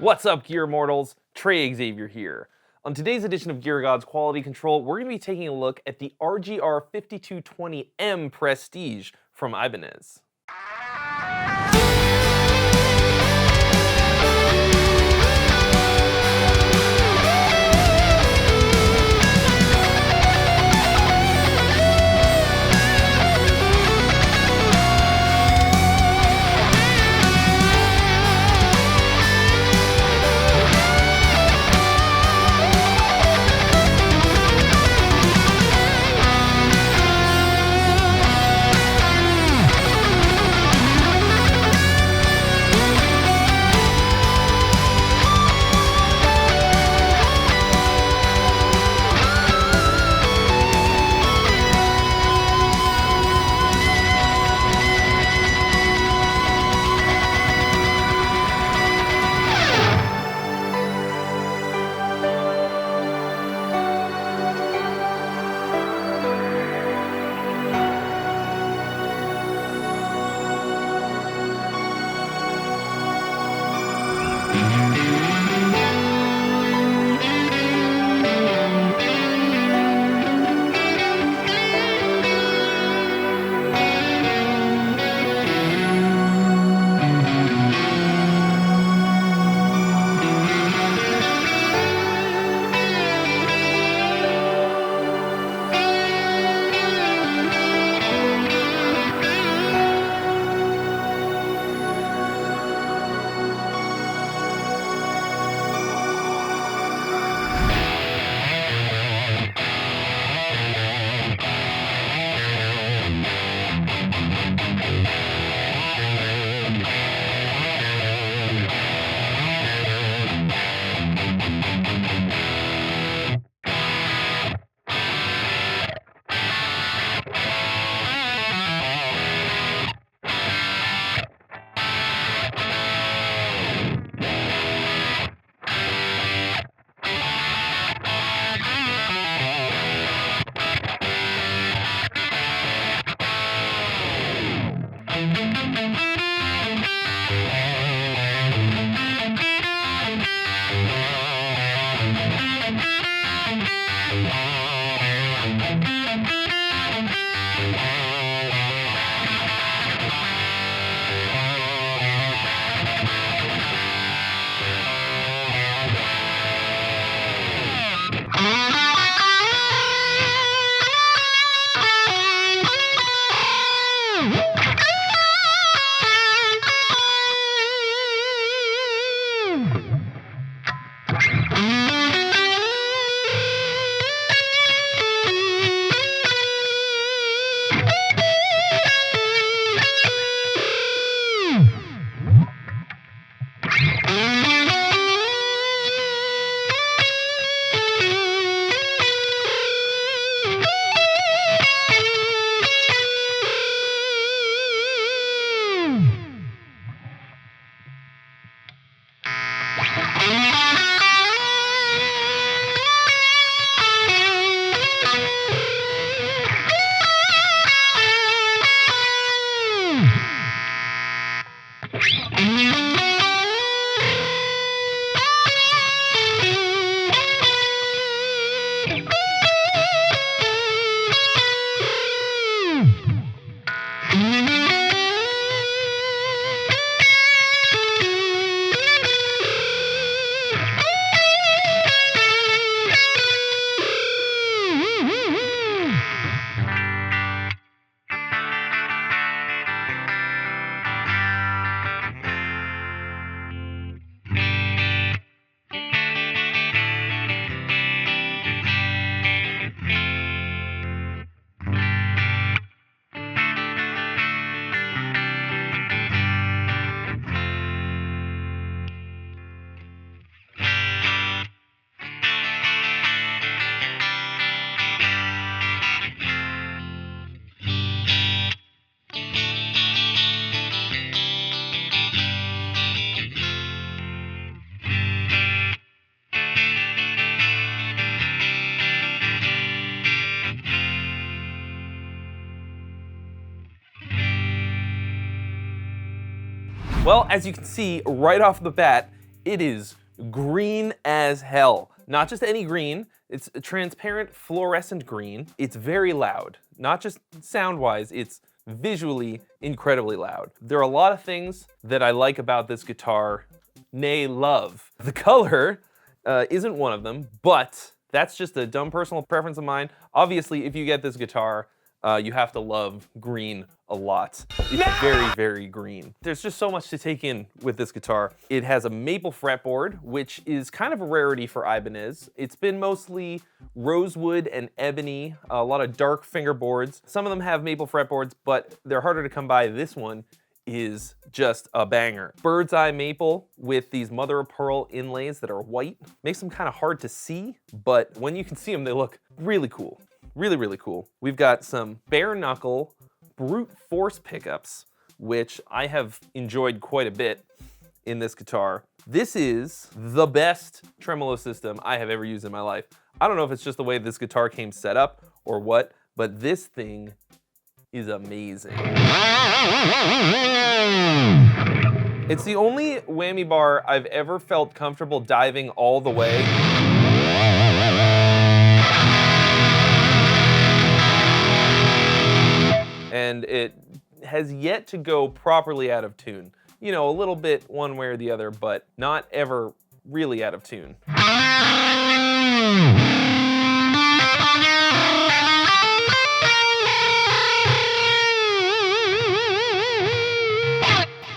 What's up, Gear Immortals? Trey Xavier here. On today's edition of Gear Gods Quality Control, we're going to be taking a look at the RGR5220M Prestige from Ibanez. Well, as you can see right off the bat, It is green as hell. Not just any green, it's a transparent fluorescent green. It's very loud, not just sound-wise, it's visually incredibly loud. There are a lot of things that I like about this guitar, nay, love. The color isn't one of them, but that's just a dumb personal preference of mine. Obviously, if you get this guitar, you have to love green a lot. It's very, very green. There's just so much to take in with this guitar. It has a maple fretboard, which is kind of a rarity for Ibanez. It's been mostly rosewood and ebony, a lot of dark fingerboards. Some of them have maple fretboards, but they're harder to come by. This one is just a banger. Bird's eye maple with these mother of pearl inlays that are white. Makes them kind of hard to see, but when you can see them, they look really cool. Really, really cool. We've got some bare knuckle brute force pickups, which I have enjoyed quite a bit in this guitar. This is the best tremolo system I have ever used in my life. I don't know if it's just the way this guitar came set up or what, but this thing is amazing. It's the only whammy bar I've ever felt comfortable diving all the way. And it has yet to go properly out of tune. You know, a little bit one way or the other, but not ever really out of tune.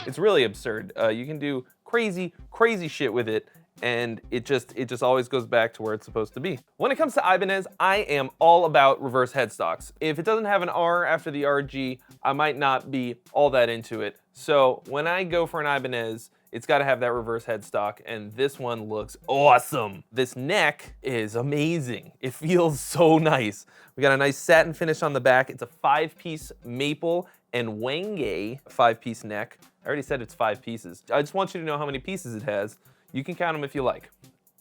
It's really absurd. You can do crazy, crazy shit with it, and it just always goes back to where it's supposed to be. When it comes to Ibanez, I am all about reverse headstocks. If it doesn't have an R after the RG, I might not be all that into it. So when I go for an Ibanez, it's gotta have that reverse headstock, and this one looks awesome. This neck is amazing. It feels so nice. We got a nice satin finish on the back. It's a 5-piece maple and Wenge 5-piece neck. I already said it's 5 pieces. I just want you to know how many pieces it has. You can count them if you like.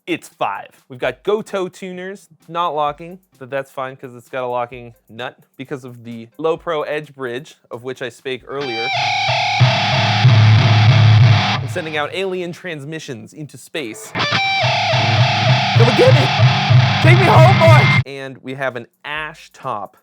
It's 5. We've got go-toe tuners, not locking, but that's fine because it's got a locking nut because of the low pro edge bridge, of which I spake earlier. I'm sending out alien transmissions into space. Come and get me! Take me home, boy! And we have an ash top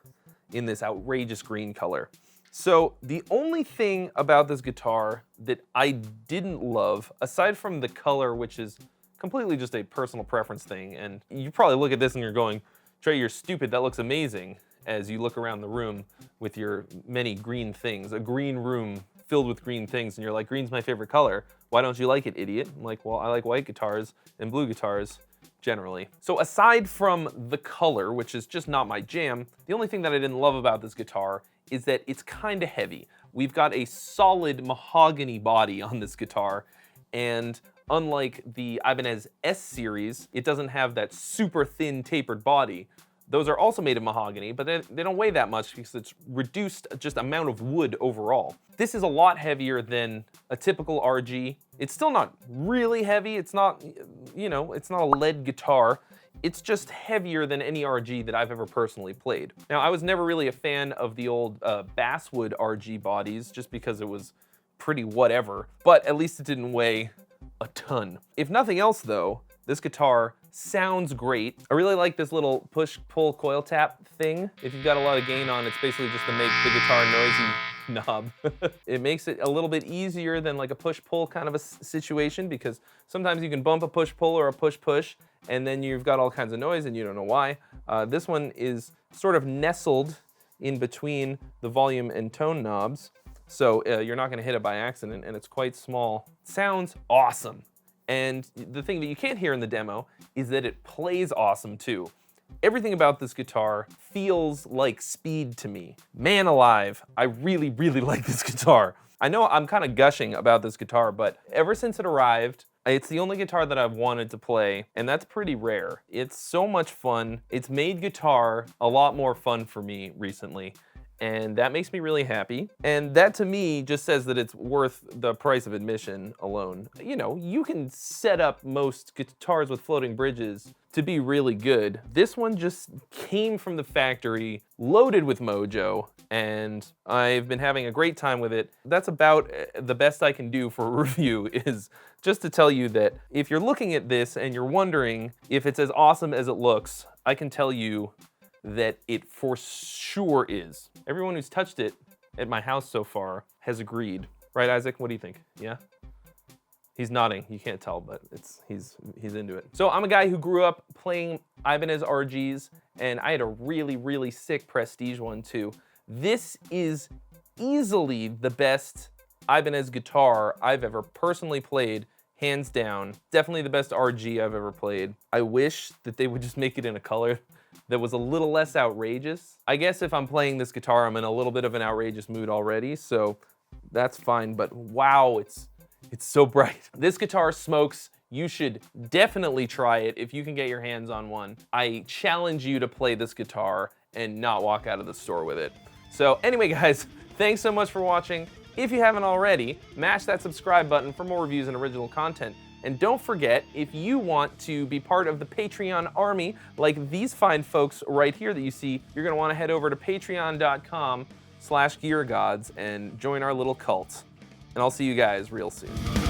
in this outrageous green color. So the only thing about this guitar that I didn't love, aside from the color, which is completely just a personal preference thing, and you probably look at this and you're going, Trey, you're stupid, that looks amazing, as you look around the room with your many green things, a green room filled with green things, and you're like, green's my favorite color. Why don't you like it, idiot? I'm like, well, I like white guitars and blue guitars generally. So aside from the color, which is just not my jam, the only thing that I didn't love about this guitar is that it's kind of heavy. We've got a solid mahogany body on this guitar, and unlike the Ibanez S series, it doesn't have that super thin tapered body. Those are also made of mahogany, but they don't weigh that much because it's reduced just amount of wood overall. This is a lot heavier than a typical RG. It's still not really heavy. It's not, you know, it's not a lead guitar. It's just heavier than any RG that I've ever personally played. Now, I was never really a fan of the old basswood RG bodies just because it was pretty whatever, but at least it didn't weigh a ton. If nothing else though, this guitar sounds great. I really like this little push-pull coil tap thing. If you've got a lot of gain on, it's basically just to make the guitar noisy knob. It makes it a little bit easier than like a push-pull kind of a situation, because sometimes you can bump a push-pull or a push-push and then you've got all kinds of noise and you don't know why. This one is sort of nestled in between the volume and tone knobs, so you're not gonna hit it by accident, and it's quite small. Sounds awesome. And the thing that you can't hear in the demo is that it plays awesome too. Everything about this guitar feels like speed to me. Man alive, I really, really like this guitar. I know I'm kind of gushing about this guitar, but ever since it arrived, it's the only guitar that I've wanted to play, and that's pretty rare. It's so much fun. It's made guitar a lot more fun for me recently, and that makes me really happy. And that to me just says that it's worth the price of admission alone. You know, you can set up most guitars with floating bridges to be really good. This one just came from the factory, loaded with mojo, and I've been having a great time with it. That's about the best I can do for a review, is just to tell you that if you're looking at this and you're wondering if it's as awesome as it looks, I can tell you that it for sure is. Everyone who's touched it at my house so far has agreed. Right, Isaac? What do you think? Yeah? He's nodding. You can't tell, but he's into it. So I'm a guy who grew up playing Ibanez RGs, and I had a really, really sick Prestige one too. This is easily the best Ibanez guitar I've ever personally played, hands down. Definitely the best RG I've ever played. I wish that they would just make it in a color that was a little less outrageous. I guess if I'm playing this guitar, I'm in a little bit of an outrageous mood already, so that's fine, but wow, it's so bright. This guitar smokes. You should definitely try it if you can get your hands on one. I challenge you to play this guitar and not walk out of the store with it. So anyway, guys, thanks so much for watching. If you haven't already, mash that subscribe button for more reviews and original content. And don't forget, if you want to be part of the Patreon army, like these fine folks right here that you see, you're gonna wanna head over to patreon.com/geargods and join our little cult. And I'll see you guys real soon.